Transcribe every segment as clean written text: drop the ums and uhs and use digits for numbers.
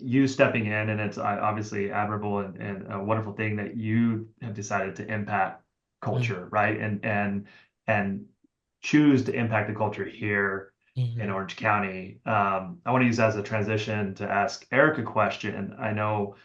you stepping in, and it's obviously admirable and a wonderful thing that you have decided to impact culture, right? And choose to impact the culture here in Mm-hmm. Orange County. I want to use that as a transition to ask Eric a question. I know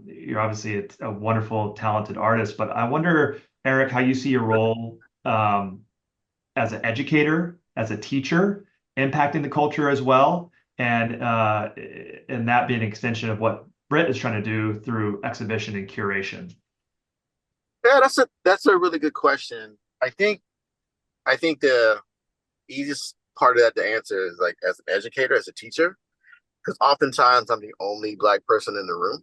you're obviously a wonderful, talented artist, but I wonder, Eric, how you see your role as an educator, as a teacher, impacting the culture as well, and that being an extension of what Britt is trying to do through exhibition and curation. Yeah, that's a really good question. I think the easiest part of that to answer is like as an educator, as a teacher, because oftentimes I'm the only black person in the room.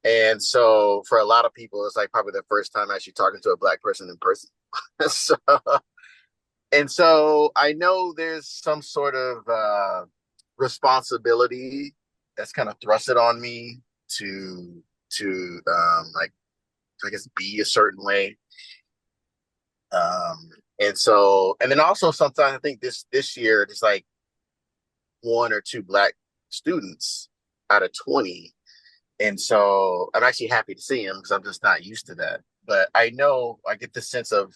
And so for a lot of people, it's like probably the first time actually talking to a black person in person. so and so I know there's some sort of responsibility that's kind of thrusted on me to like I guess be a certain way. And so and then also sometimes I think this year there's like one or two black students out of 20. And so I'm actually happy to see him because I'm just not used to that. But I know I get the sense of,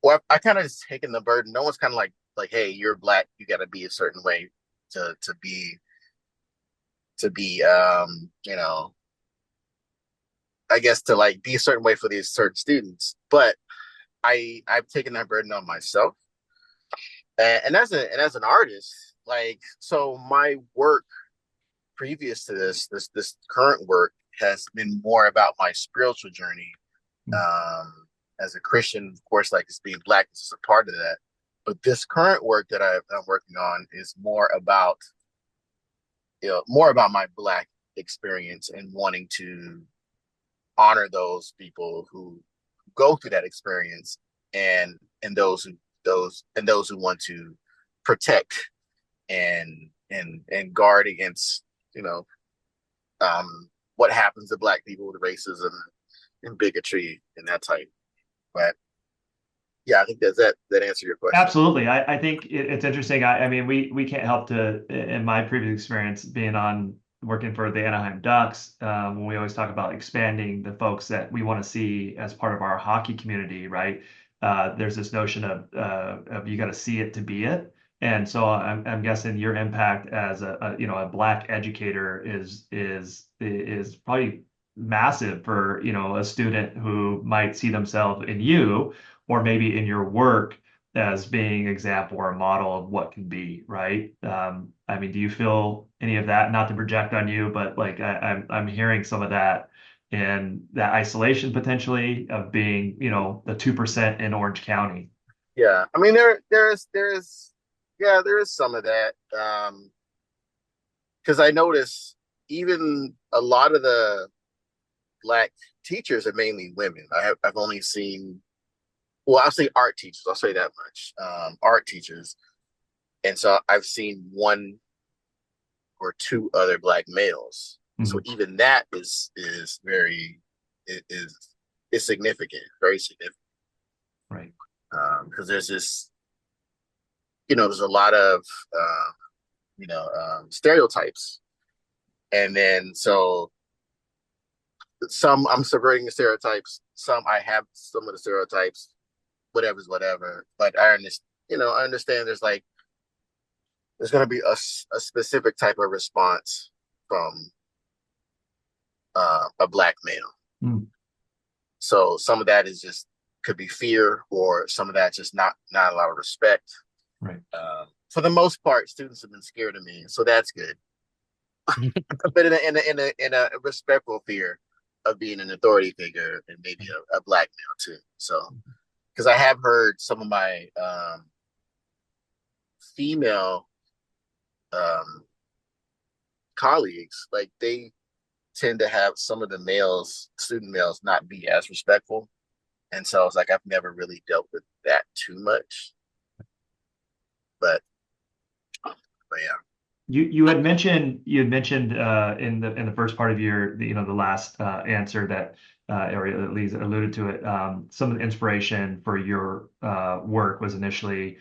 well, I kind of just taken the burden. No one's kind of like, hey, you're black, you got to be a certain way to be, I guess to like be a certain way for these certain students. But I've taken that burden on myself, and as an artist, like so my work previous to this current work has been more about my spiritual journey. Um, as a Christian, of course, like it's being black is a part of that. But this current work that I'm working on is more about my black experience and wanting to honor those people who go through that experience and those who want to protect and guard against you know what happens to black people with racism and bigotry and that type. But yeah, I think that answered your question. Absolutely. I think it's interesting. I mean, we can't help to, in my previous experience being on working for the Anaheim Ducks, when we always talk about expanding the folks that we want to see as part of our hockey community, right? There's this notion of you got to see it to be it. And so I'm guessing your impact as a black educator is probably massive for, a student who might see themselves in you or maybe in your work as being an example or a model of what can be, right? I mean, do you feel any of that? Not to project on you, but like I'm hearing some of that in that isolation potentially of being, the 2% in Orange County. Yeah, I mean there is yeah, there is some of that because I notice even a lot of the black teachers are mainly women. I've only seen, well, I'll say art teachers. I'll say that much. Art teachers, and so I've seen one or two other black males. So Mhm. even that is very is significant, very significant. Right. Because there's this, there's a lot of stereotypes, and then so some I'm subverting the stereotypes, some I have some of the stereotypes, whatever's whatever. But I understand there's going to be a specific type of response from a black male. Mm. So some of that is just could be fear, or some of that just not a lot of respect. Right. For the most part, students have been scared of me, so that's good. But in a respectful fear of being an authority figure and maybe a black male too. So because I have heard some of my female um, colleagues, like they tend to have some of the student males, not be as respectful. And so it's like I've never really dealt with that too much. But but yeah. You had mentioned in the first part of your the last answer that or at least alluded to it, some of the inspiration for your work was initially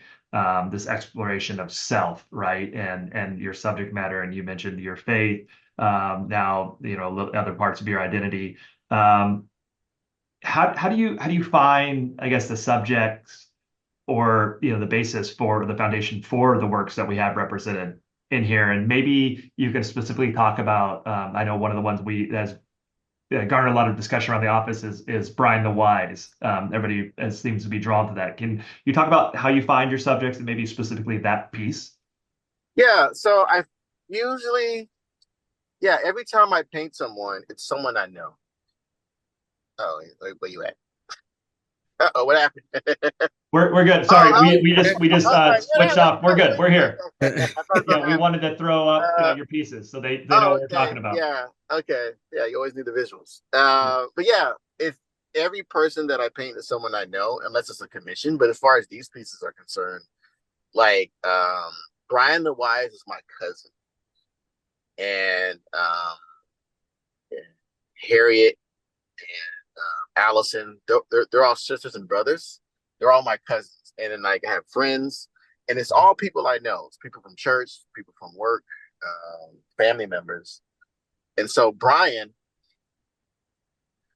this exploration of self, right, and your subject matter, and you mentioned your faith, now other parts of your identity. um, how do you find, I guess, the subjects or the basis for the foundation for the works that we have represented in here? And maybe you can specifically talk about, I know one of the ones we has garnered a lot of discussion around the office is Brian the Wise. Everybody seems to be drawn to that. Can you talk about how you find your subjects and maybe specifically that piece? Yeah, so I usually, yeah, every time I paint someone, it's someone I know. Oh, where you at? Uh-oh, what happened? We're good. Sorry, Oh, we just okay, yeah, switched off. We're good. We're here. okay. I thought Yeah, something we happened. wanted to throw up Uh, your pieces so they know oh, what we're okay, talking about. yeah, okay, yeah. You always need the visuals. But yeah, if every person that I paint is someone I know, unless it's a commission. But as far as these pieces are concerned, like Brian the Wise is my cousin, and Harriet and Allison, they're all sisters and brothers. They're all my cousins, and then like I have friends, and it's all people I know. It's people from church, people from work, family members, and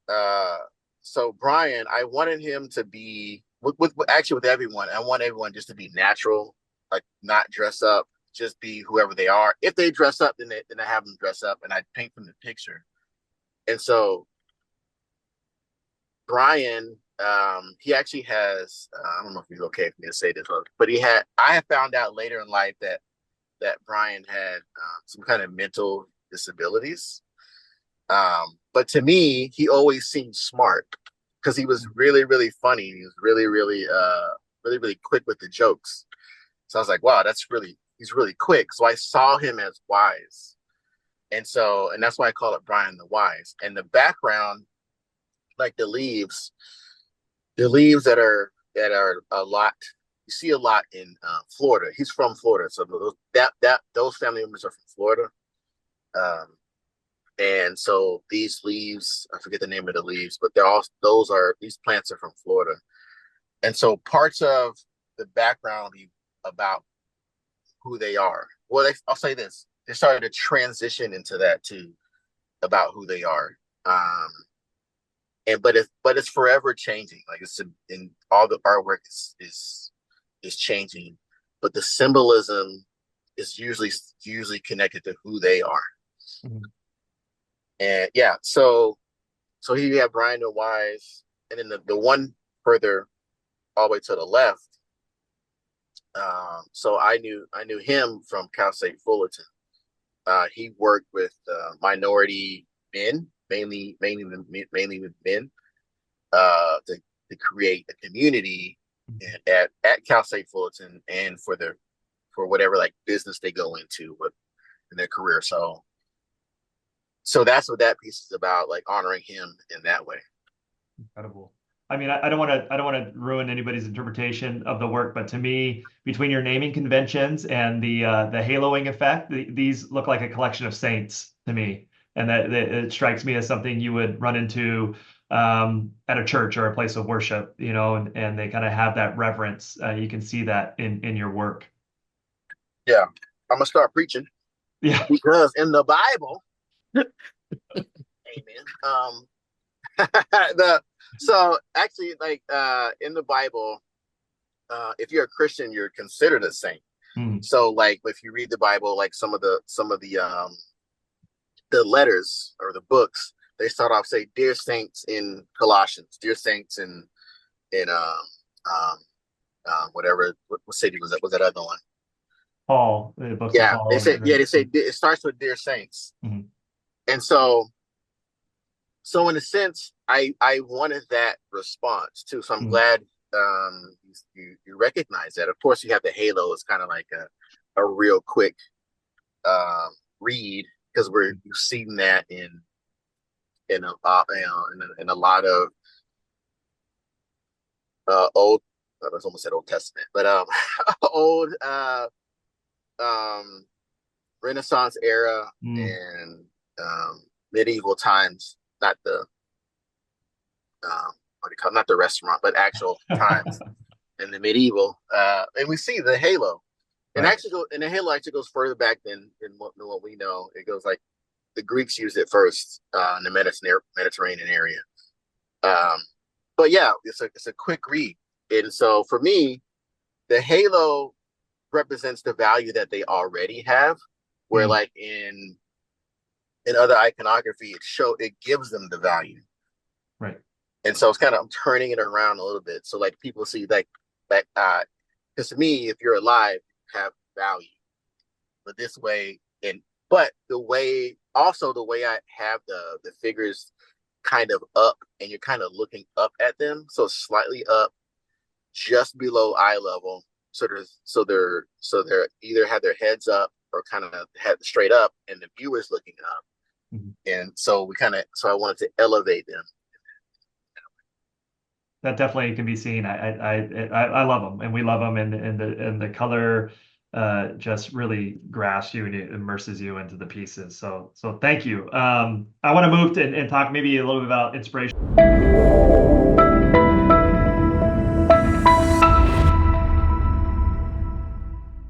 uh, so Brian, I wanted him to be actually with everyone. I want everyone just to be natural, like not dress up, just be whoever they are. If they dress up, then I have them dress up, and I paint from the picture. And so Brian, he actually has. I don't know if he's okay for me to say this, but he had. I have found out later in life that Brian had some kind of mental disabilities. But to me, he always seemed smart because he was really, really funny. He was really, really, really, really quick with the jokes. So I was like, wow, he's really quick. So I saw him as wise, and that's why I call it Brian the Wise. And the background, like the leaves that are a lot. You see a lot in Florida. He's from Florida, so those family members are from Florida. Um, and so these leaves, I forget the name of the leaves, but these plants are from Florida. And so parts of the background will be about who they are. Well, I'll say this: they started to transition into that too, about who they are. Um, but it's forever changing. Like in all the artwork is changing, but the symbolism is usually connected to who they are. Mhm. And yeah, so here you have Brian the Wise, and then the one further all the way to the left. So I knew him from Cal State Fullerton. He worked with minority men, mainly with men, to create a community at Cal State Fullerton, and for whatever like business they go into in their career. So that's what that piece is about, like honoring him in that way. Incredible. I mean, I don't want to ruin anybody's interpretation of the work, but to me, between your naming conventions and the haloing effect, these look like a collection of saints to me, and that it strikes me as something you would run into at a church or a place of worship, and they kind of have that reverence. You can see that in your work. Yeah, I'm gonna start preaching Yeah. because in the Bible, amen. The so actually, like in the Bible, if you're a Christian, you're considered a saint. Mm. So like if you read the Bible, like some of the letters or the books, they start off say, "Dear saints in Colossians, dear saints in um whatever what city was that other one." Paul, the books of Yeah, they Paul, say and yeah then they say it starts with dear saints, mhm. and so in a sense, I wanted that response too. So I'm Mhm. glad you recognize that. Of course, you have the halo. It's kind of like a real quick um, read because you've seen that in a lot of old. I almost said Old Testament, but old um, Renaissance era Mm. and medieval times, not the what do you call it? Not the restaurant, but actual times in the medieval. And we see the halo, and Right. actually, and the halo actually goes further back than what we know. It goes like the Greeks used it first in the Mediterranean area. Um, but yeah, it's a quick read, and so for me, the halo represents the value that they already have. Where Mm. like in other iconography, it gives them the value. Right. And so it's kind of I'm turning it around a little bit. So like people see like that because to me, if you're alive, you have value. But this way, and but the way I have the figures kind of up, and you're kind of looking up at them, so slightly up, just below eye level. So they're either have their heads up or kind of head straight up, and the viewer's looking up. Mhm. And so I wanted to elevate them. That definitely can be seen. I love them, and we love them, and the color just really grasps you and it immerses you into the pieces. So thank you. I want to move to and talk maybe a little bit about inspiration.